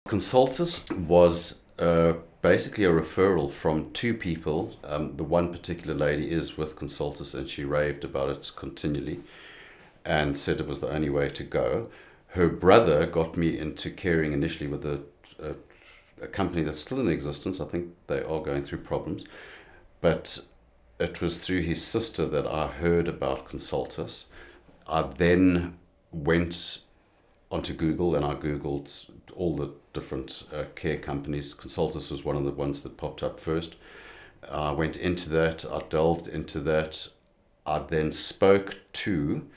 Consultus was basically a referral from two people. The one particular lady is with Consultus and she raved about it continually and said it was the only way to go. Her brother got me into caring initially with a company that's still in existence. I think they are going through problems. But it was through his sister that I heard about Consultus. I then went onto Google and I Googled all the different care companies. Consultus was one of the ones that popped up first. I went into that, I delved into that. I then spoke to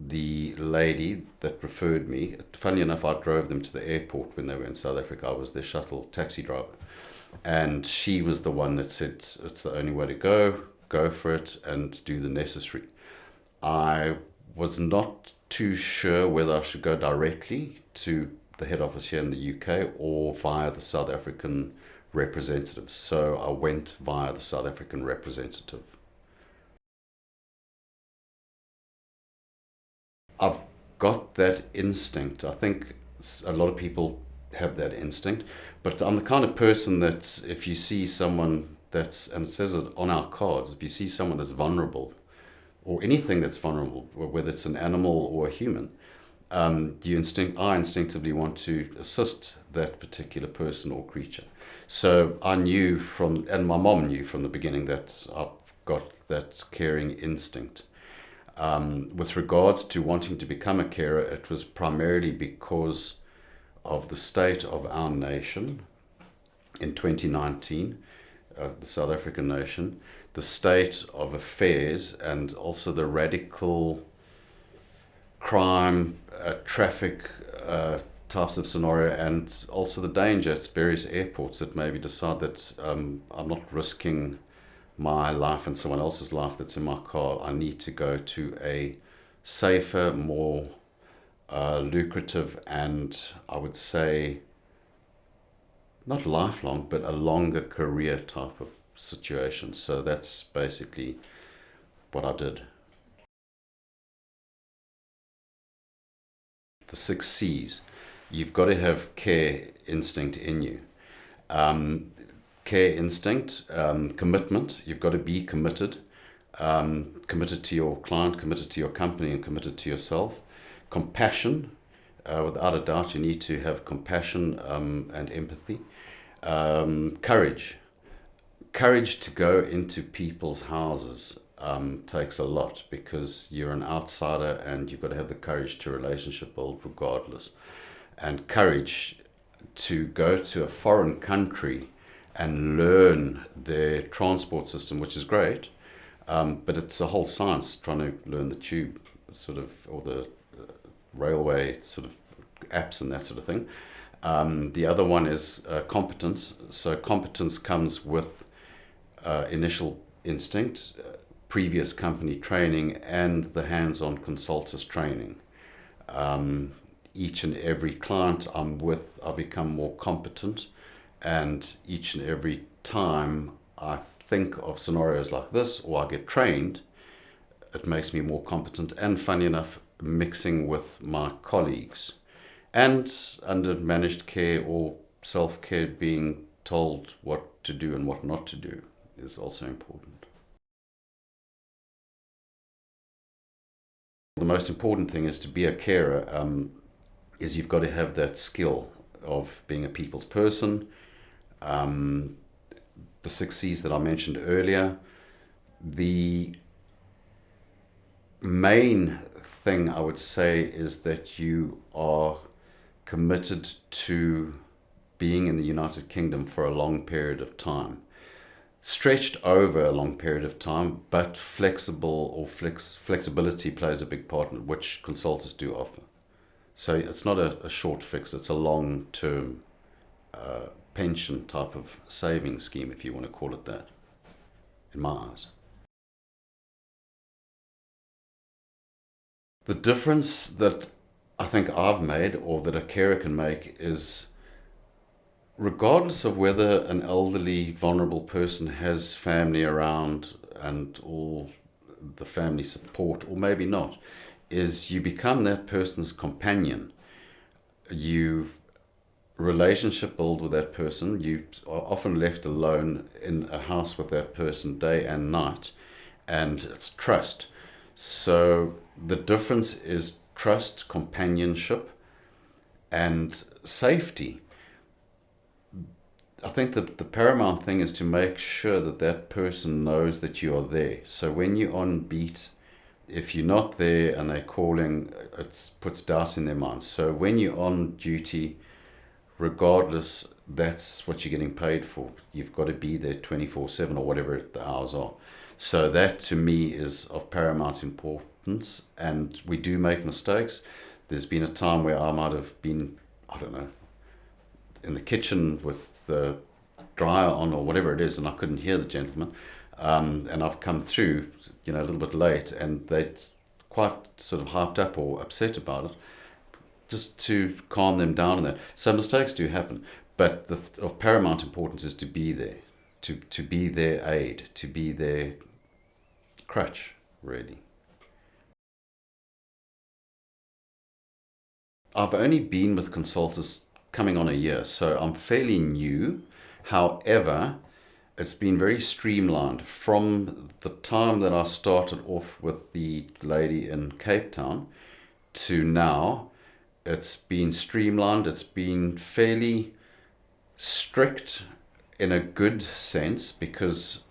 the lady that referred me. Funny enough, I drove them to the airport when they were in South Africa. I was their shuttle taxi driver. And she was the one that said, it's the only way to go for it and do the necessary. I was not too sure whether I should go directly to the head office here in the UK or via the South African representative. So I went via the South African representative. I've got that instinct. I think a lot of people have that instinct, but I'm the kind of person that if you see someone that's, and it says it on our cards, if you see someone that's vulnerable, or anything that's vulnerable, whether it's an animal or a human, I instinctively want to assist that particular person or creature. So I knew and my mom knew from the beginning that I've got that caring instinct. With regards to wanting to become a carer, it was primarily because of the state of our nation in 2019, the South African nation, the state of affairs, and also the radical crime, traffic types of scenario, and also the danger at various airports that maybe decide that I'm not risking my life and someone else's life that's in my car. I need to go to a safer, more lucrative, and I would say not lifelong, but a longer career type of situation. So that's basically what I did. The 6 C's. You've got to have care instinct in you. Care instinct, commitment. You've got to be committed. Committed to your client, committed to your company, and committed to yourself. Compassion. Without a doubt, you need to have compassion and empathy. Courage to go into people's houses takes a lot, because you're an outsider and you've got to have the courage to relationship build regardless. And courage to go to a foreign country and learn their transport system, which is great, but it's a whole science trying to learn the tube sort of, or the railway sort of apps and that sort of thing. The other one is competence. So competence comes with initial instinct, previous company training, and the hands-on Consultus training. Each and every client I'm with, I become more competent, and each and every time I think of scenarios like this or I get trained, it makes me more competent. And funny enough, mixing with my colleagues, and under managed care or self-care, being told what to do and what not to do is also important. The most important thing is to be a carer, is you've got to have that skill of being a people's person. The 6 C's that I mentioned earlier. The main thing I would say is that you are committed to being in the United Kingdom for a long period of time. Stretched over a long period of time, but flexibility plays a big part in it, which Consultants do offer. So it's not a short fix, it's a long-term pension type of saving scheme, if you want to call it that, in my eyes. The difference that I think I've made, or that a carer can make, is regardless of whether an elderly, vulnerable person has family around and all the family support, or maybe not, is you become that person's companion. You relationship build with that person. You are often left alone in a house with that person day and night, and it's trust. So the difference is trust, companionship, and safety. I think that the paramount thing is to make sure that that person knows that you are there. So when you're on beat, if you're not there and they're calling, it puts doubt in their minds. So when you're on duty, regardless, that's what you're getting paid for. You've got to be there 24/7 or whatever the hours are. So that to me is of paramount importance. And we do make mistakes. There's been a time where I might have been, I don't know, in the kitchen with the dryer on or whatever it is, and I couldn't hear the gentleman. And I've come through, a little bit late, and they'd quite sort of hyped up or upset about it, just to calm them down on that. So mistakes do happen, but of paramount importance is to be there, to be their aid, to be their crutch, really. I've only been with Consultus coming on a year, so I'm fairly new. However, it's been very streamlined from the time that I started off with the lady in Cape Town to now. It's been streamlined. It's been fairly strict in a good sense, because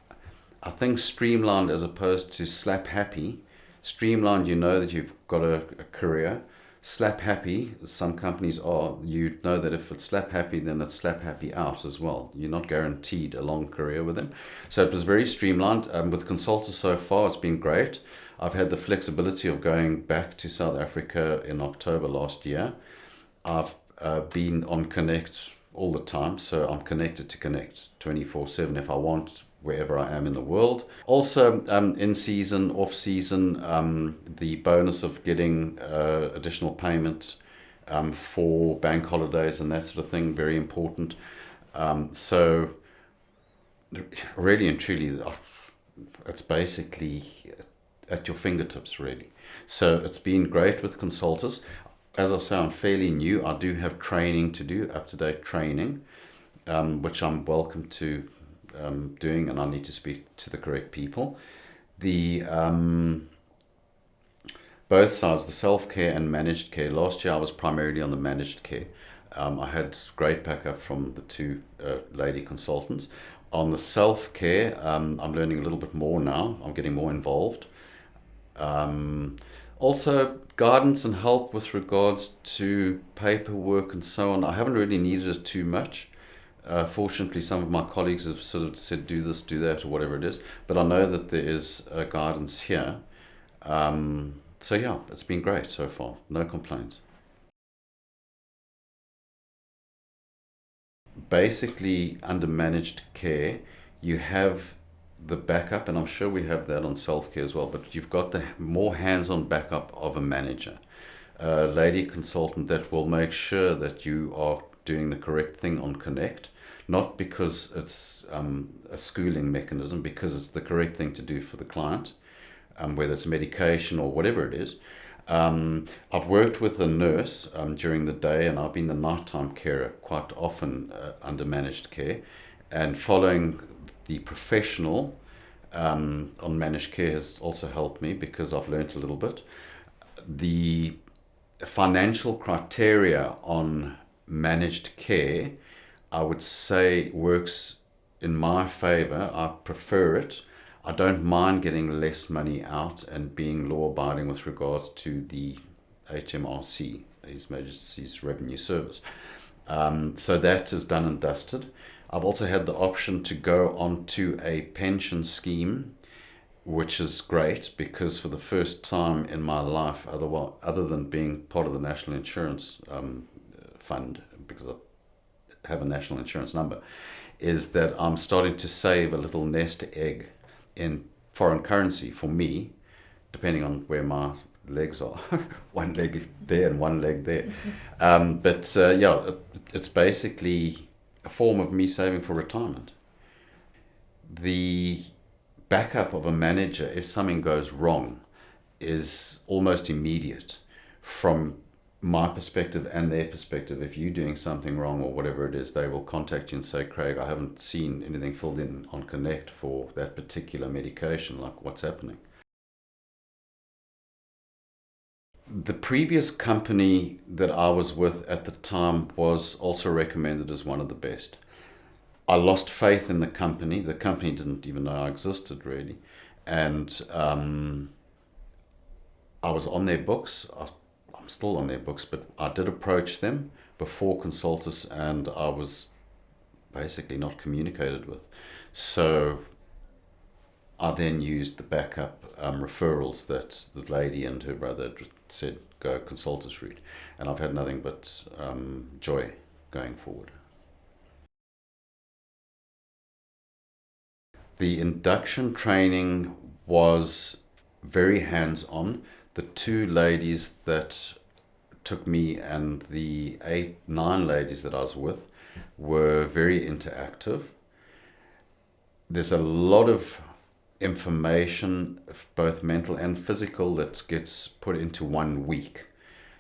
I think streamlined as opposed to slap happy. Streamlined, you know that you've got a career. Slap happy, some companies are, you know that if it's slap happy, then it's slap happy out as well. You're not guaranteed a long career with them. So it was very streamlined. With Consultus so far, it's been great. I've had the flexibility of going back to South Africa in October last year. I've been on Connect all the time, so I'm connected to Connect 24/7 if I want, wherever I am in the world. Also, in season, off season, the bonus of getting additional payment for bank holidays and that sort of thing, very important. So really and truly, it's basically at your fingertips, really. So it's been great with Consultus. As I say, I'm fairly new. I do have training to do, up-to-date training, which I'm welcome to doing, and I need to speak to the correct people. The both sides, the self-care and managed care. Last year I was primarily on the managed care. I had great backup from the two lady consultants. On the self-care, I'm learning a little bit more now. I'm getting more involved. Also, guidance and help with regards to paperwork and so on. I haven't really needed it too much. Fortunately, some of my colleagues have sort of said, do this, do that, or whatever it is. But I know that there is guidance here. So yeah, it's been great so far. No complaints. Basically, under managed care, you have the backup, and I'm sure we have that on self-care as well, but you've got the more hands-on backup of a manager. A lady consultant that will make sure that you are doing the correct thing on Connect, not because it's a schooling mechanism, because it's the correct thing to do for the client, whether it's medication or whatever it is. I've worked with a nurse during the day, and I've been the nighttime carer quite often under managed care, and following the professional on managed care has also helped me, because I've learned a little bit. The financial criteria on managed care, I would say, works in my favor. I prefer it. I don't mind getting less money out and being law-abiding with regards to the HMRC, His Majesty's Revenue Service. So that is done and dusted. I've also had the option to go onto a pension scheme, which is great, because for the first time in my life, other than being part of the National Insurance Fund, because I have a national insurance number, is that I'm starting to save a little nest egg in foreign currency for me, depending on where my legs are. One leg there and one leg there. Yeah, it's basically a form of me saving for retirement. The backup of a manager, if something goes wrong, is almost immediate. From my perspective and their perspective. If you're doing something wrong or whatever it is, they will contact you and say, Craig, I haven't seen anything filled in on Connect for that particular medication, like what's happening. The previous company that I was with at the time was also recommended as one of the best. I lost faith in the company. The company didn't even know I existed, really. And I was on their books. I'm still on their books, but I did approach them before Consultus, and I was basically not communicated with. So I then used the backup referrals that the lady and her brother said go Consultus route, and I've had nothing but joy going forward. The induction training was very hands-on. The two ladies that took me and the 8-9 ladies that I was with were very interactive. There's a lot of information, both mental and physical, that gets put into 1 week.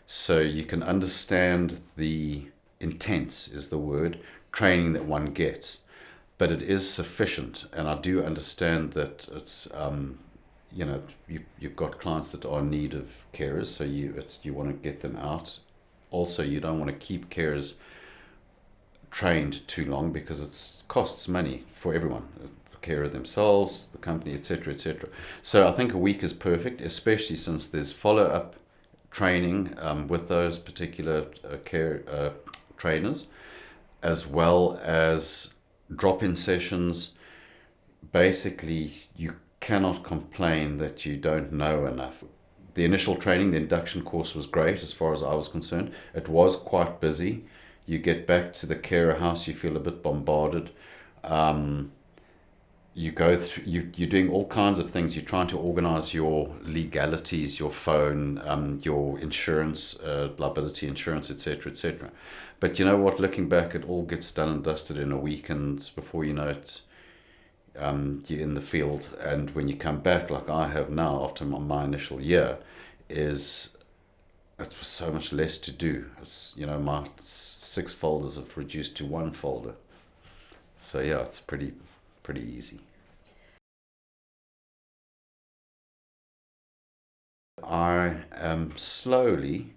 So you can understand the intense, is the word, training that one gets. But it is sufficient, and I do understand that it's you've got clients that are in need of carers, so you want to get them out. Also, you don't want to keep carers trained too long because it costs money for everyone, the carer themselves, the company, etc., etc. So I think a week is perfect, especially since there's follow-up training with those particular care trainers, as well as drop-in sessions. Basically, you cannot complain that you don't know enough. The initial training, the induction course, was great as far as I was concerned. It was quite busy. You get back to the carer house, you feel a bit bombarded. You go through, you're doing all kinds of things. You're trying to organize your legalities, your phone, your insurance, liability insurance, etc., etc. But you know what? Looking back, it all gets done and dusted in a week, and before you know it, you're in the field. And when you come back, like I have now after my initial year, it's so much less to do. My 6 folders have reduced to 1 folder. So yeah, it's pretty easy. I am slowly,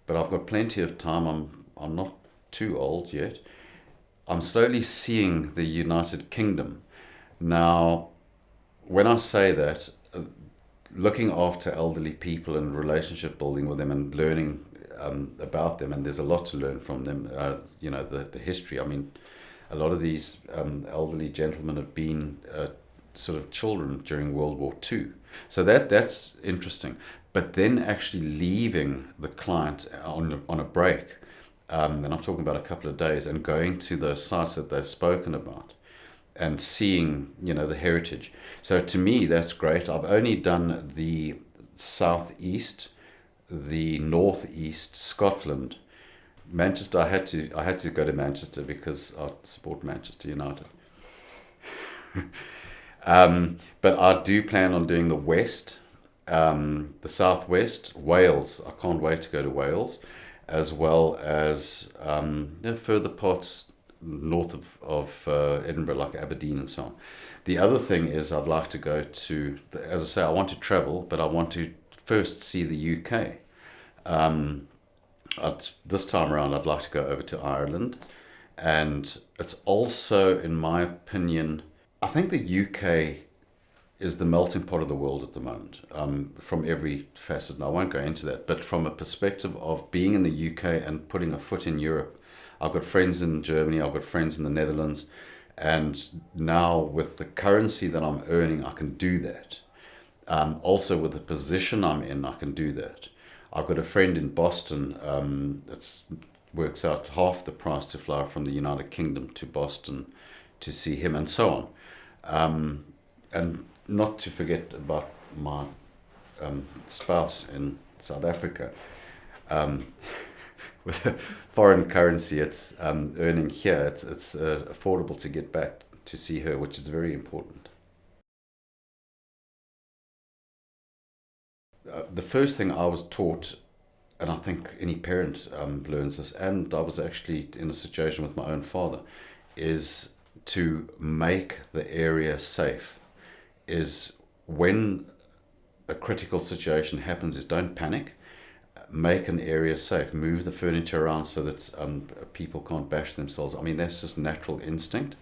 but I've got plenty of time. I'm not too old yet. I'm slowly seeing the United Kingdom. Now, when I say that, looking after elderly people and relationship building with them and learning about them, and there's a lot to learn from them, the history. I mean, a lot of these elderly gentlemen have been sort of children during World War II. So that's interesting. But then actually leaving the client on a break, and I'm talking about a couple of days, and going to those sites that they've spoken about and seeing, the heritage. So to me, that's great. I've only done the southeast, the northeast, Scotland, Manchester. I had to go to Manchester because I support Manchester United. But I do plan on doing the west, the southwest, Wales. I can't wait to go to Wales, as well as further parts north of Edinburgh, like Aberdeen and so on. The other thing is I'd like to go to, as I say, I want to travel, but I want to first see the UK. This time around, I'd like to go over to Ireland. And it's also, in my opinion, I think the UK is the melting pot of the world at the moment, from every facet. And I won't go into that, but from a perspective of being in the UK and putting a foot in Europe, I've got friends in Germany, I've got friends in the Netherlands, and now with the currency that I'm earning, I can do that. Also with the position I'm in, I can do that. I've got a friend in Boston. It works out half the price to fly from the United Kingdom to Boston to see him, and so on. And not to forget about my spouse in South Africa. With a foreign currency, it's earning here. It's affordable to get back to see her, which is very important. The first thing I was taught and I think any parent learns this, and I was actually in a situation with my own father, is to make the area safe. Is when a critical situation happens, is don't panic. Make an area safe. Move the furniture around so that people can't bash themselves. I mean, that's just natural instinct.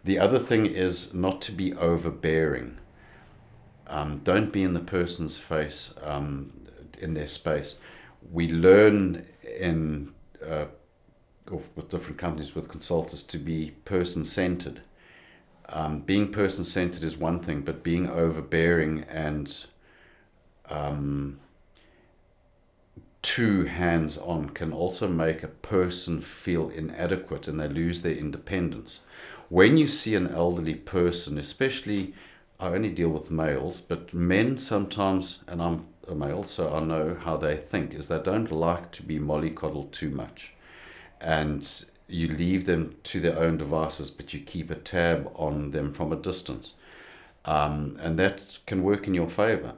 The other thing is not to be overbearing. Don't be in the person's face, in their space. We learn with different companies, with consultants, to be person-centered. Being person-centered is one thing, but being overbearing and too hands-on can also make a person feel inadequate and they lose their independence. When you see an elderly person, especially, I only deal with males, but men sometimes, and I'm a male, so I know how they think, is they don't like to be mollycoddled too much. And you leave them to their own devices, but you keep a tab on them from a distance. And that can work in your favor.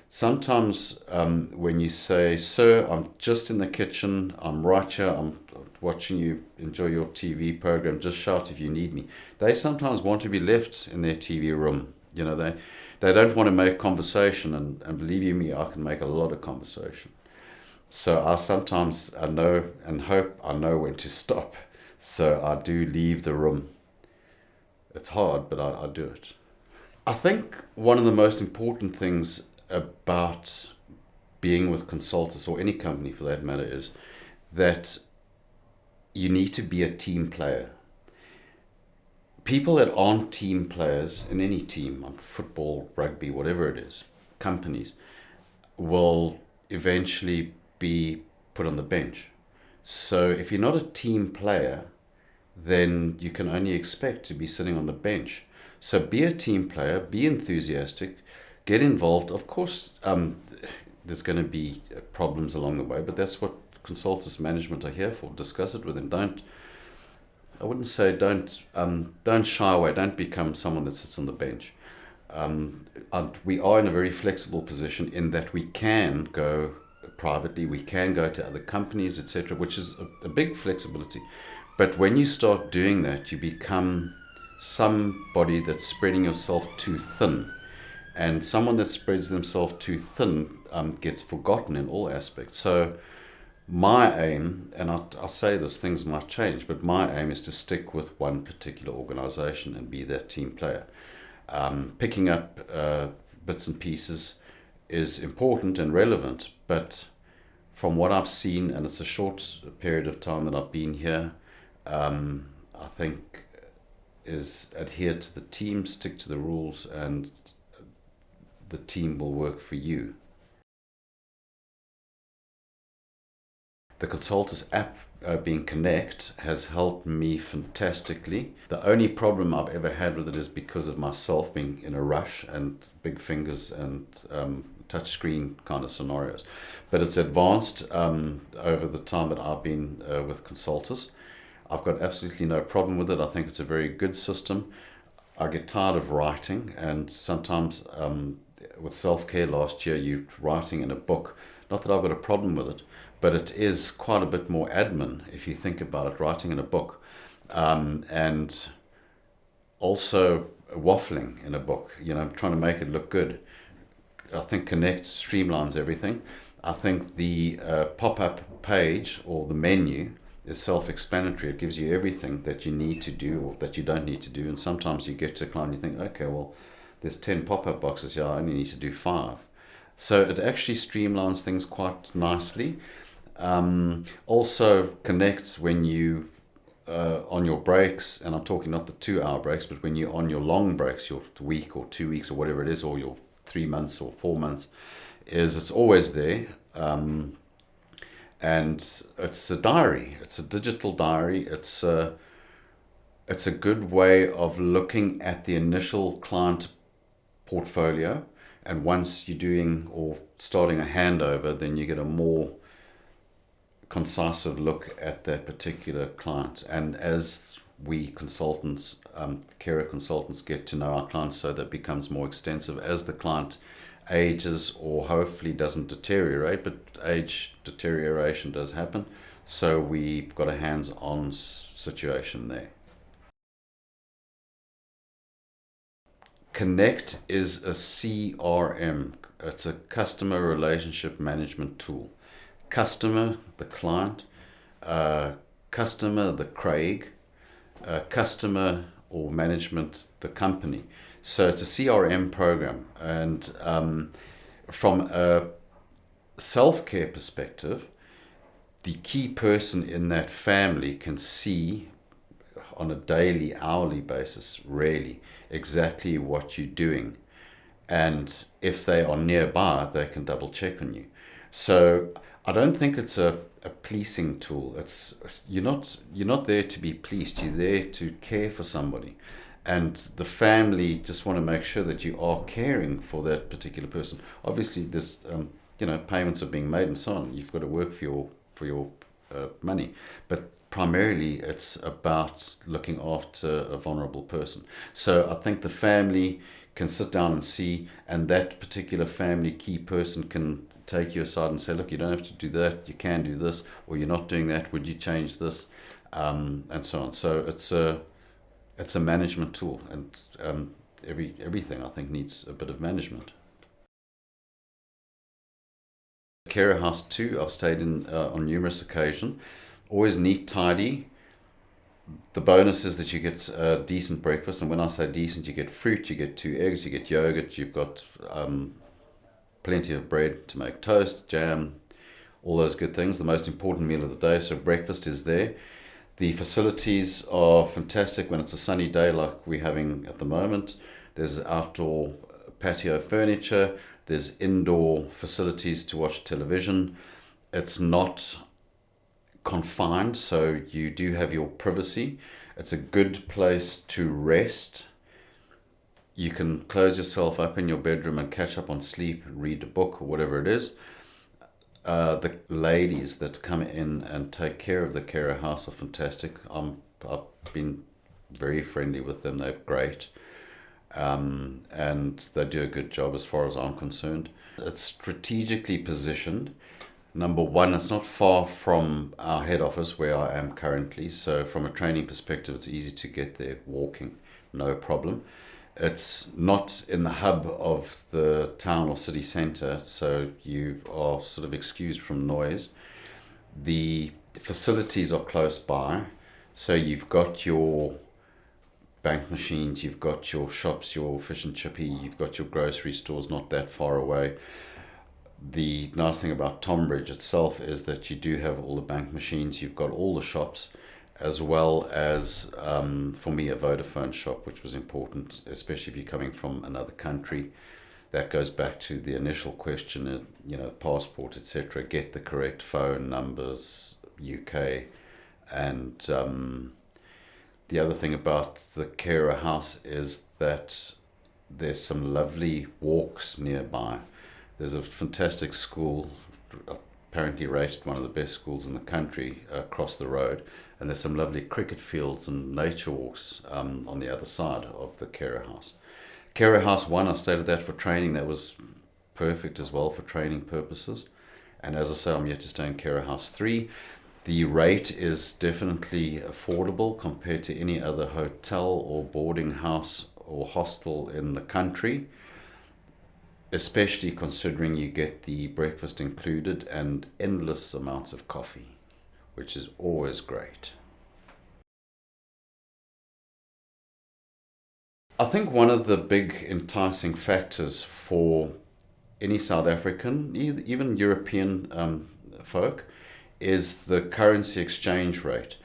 Sometimes when you say, "Sir, I'm just in the kitchen, I'm right here, I'm watching you enjoy your TV program, just shout if you need me," they sometimes want to be left in their TV room. You know, they don't want to make conversation, and believe you me, I can make a lot of conversation. So I know and hope I know when to stop. So I do leave the room. It's hard, but I do it. I think one of the most important things about being with Consultus, or any company for that matter, is that you need to be a team player. People that aren't team players in any team, on football, rugby, whatever it is, companies, will eventually be put on the bench. So if you're not a team player, then you can only expect to be sitting on the bench. So be a team player, be enthusiastic, get involved. Of course, there's going to be problems along the way, but that's what Consultus management are here for. Discuss it with them. Don't shy away. Don't become someone that sits on the bench. We are in a very flexible position in that we can go privately, we can go to other companies, etc., which is a big flexibility. But when you start doing that, you become somebody that's spreading yourself too thin. And someone that spreads themselves too thin gets forgotten in all aspects. So my aim, and I'll say this, things might change, but my aim is to stick with one particular organization and be that team player. Picking up bits and pieces is important and relevant, but from what I've seen, and it's a short period of time that I've been here, I think is adhere to the team, stick to the rules, and the team will work for you. The Consultus app, being Connect, has helped me fantastically. The only problem I've ever had with it is because of myself being in a rush and big fingers and touchscreen kind of scenarios. But it's advanced over the time that I've been with Consultus. I've got absolutely no problem with it. I think it's a very good system. I get tired of writing, and sometimes with self-care last year, you're writing in a book. Not that I've got a problem with it, but it is quite a bit more admin if you think about it, writing in a book. And also waffling in a book, trying to make it look good. I think Connect streamlines everything. I think the pop-up page or the menu is self-explanatory. It gives you everything that you need to do or that you don't need to do. And sometimes you get to a client and you think, okay, well, there's 10 pop-up boxes here, I only need to do 5. So it actually streamlines things quite nicely. Also connects when you on your breaks, and I'm talking not the 2-hour breaks, but when you're on your long breaks, your week or 2 weeks or whatever it is, or your 3 months or 4 months, it's always there. And it's a diary. It's a digital diary. It's a good way of looking at the initial client portfolio. And once you're doing or starting a handover, then you get a more concise look at that particular client. And as we consultants, carer consultants, get to know our clients, so that becomes more extensive as the client ages or hopefully doesn't deteriorate, but age deterioration does happen. So we've got a hands-on situation there. Connect is a CRM. It's a customer relationship management tool. Customer, the client, customer, the Craig, customer or management, the company. So it's a CRM program. And from a self-care perspective, the key person in that family can see on a daily, hourly basis, really, exactly what you're doing. And if they are nearby, they can double check on you. So I don't think it's a policing tool. It's you're not there to be policed. You're there to care for somebody, and the family just want to make sure that you are caring for that particular person. Obviously, there's payments are being made and so on. You've got to work for your money, but primarily it's about looking after a vulnerable person. So I think the family can sit down and see, and that particular family key person can take you aside and say, look, you don't have to do that, you can do this, or you're not doing that, would you change this, and so on. So it's a management tool, and everything I think needs a bit of management. Carer house too, I've stayed in on numerous occasions. Always neat, tidy. The bonus is that you get a decent breakfast, and when I say decent, you get fruit, you get 2 eggs, you get yogurt, you've got plenty of bread to make toast, jam, all those good things. The most important meal of the day, so breakfast is there. The facilities are fantastic when it's a sunny day like we're having at the moment. There's outdoor patio furniture, there's indoor facilities to watch television. It's not confined, so you do have your privacy. It's a good place to rest. You can close yourself up in your bedroom and catch up on sleep, read a book or whatever it is. The ladies that come in and take care of the carer house are fantastic. I've been very friendly with them. They're great. And they do a good job as far as I'm concerned. It's strategically positioned. Number one, it's not far from our head office where I am currently. So from a training perspective, it's easy to get there walking, no problem. It's not in the hub of the town or city centre, so you are sort of excused from noise. The facilities are close by, so you've got your bank machines, you've got your shops, your fish and chippy, you've got your grocery stores not that far away. The nice thing about Tonbridge itself is that you do have all the bank machines, you've got all the shops, as well as, for me, a Vodafone shop, which was important, especially if you're coming from another country. That goes back to the initial question, passport, etc. Get the correct phone numbers, UK. And the other thing about the carer house is that there's some lovely walks nearby. There's a fantastic school, apparently rated one of the best schools in the country, across the road, and there's some lovely cricket fields and nature walks on the other side of the carer house. Carer house 1, I stayed at that for training. That was perfect as well for training purposes. And as I say, I'm yet to stay in carer house 3. The rate is definitely affordable compared to any other hotel or boarding house or hostel in the country, especially considering you get the breakfast included and endless amounts of coffee, which is always great. I think one of the big enticing factors for any South African, even European folk, is the currency exchange rate.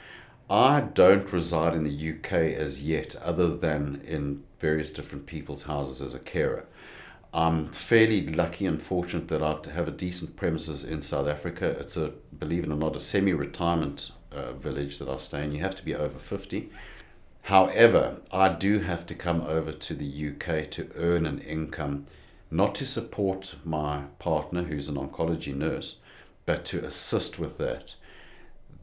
I don't reside in the UK as yet, other than in various different people's houses as a carer. I'm fairly lucky and fortunate that I have a decent premises in South Africa. It's a, believe it or not, a semi-retirement village that I stay in. You have to be over 50. However, I do have to come over to the UK to earn an income, not to support my partner, who's an oncology nurse, but to assist with that.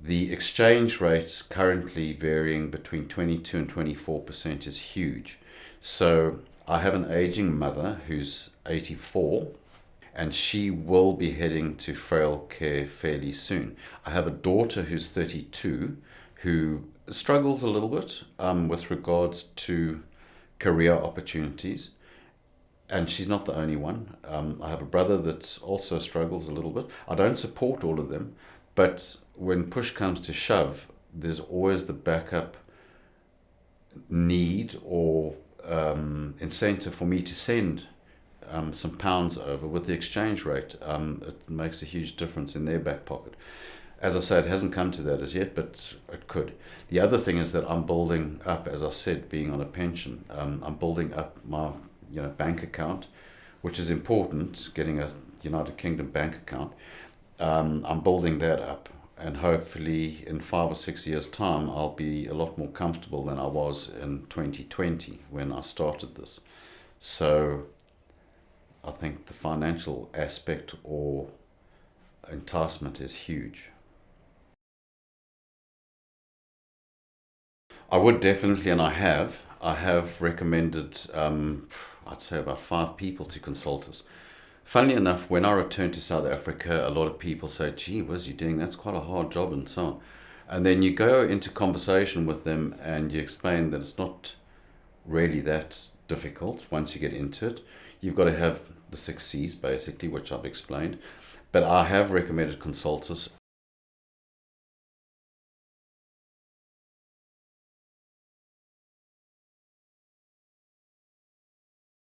The exchange rate currently varying between 22 and 24% is huge. So I have an aging mother who's 84, and she will be heading to frail care fairly soon. I have a daughter who's 32 who struggles a little bit with regards to career opportunities, and she's not the only one. I have a brother that also struggles a little bit. I don't support all of them, but when push comes to shove, there's always the backup need or incentive for me to send some pounds over with the exchange rate. It makes a huge difference in their back pocket. As I say, it hasn't come to that as yet, but it could. The other thing is that I'm building up, as I said, being on a pension, I'm building up my bank account, which is important, getting a United Kingdom bank account. I'm building that up, and hopefully in 5 or 6 years' time, I'll be a lot more comfortable than I was in 2020 when I started this. So I think the financial aspect or enticement is huge. I would definitely, and I have recommended, I'd say about 5 people to Consultus. Funnily enough, when I returned to South Africa, a lot of people say, gee whiz, you're doing, that's quite a hard job and so on. And then you go into conversation with them and you explain that it's not really that difficult once you get into it. You've got to have the 6 C's basically, which I've explained. But I have recommended Consultus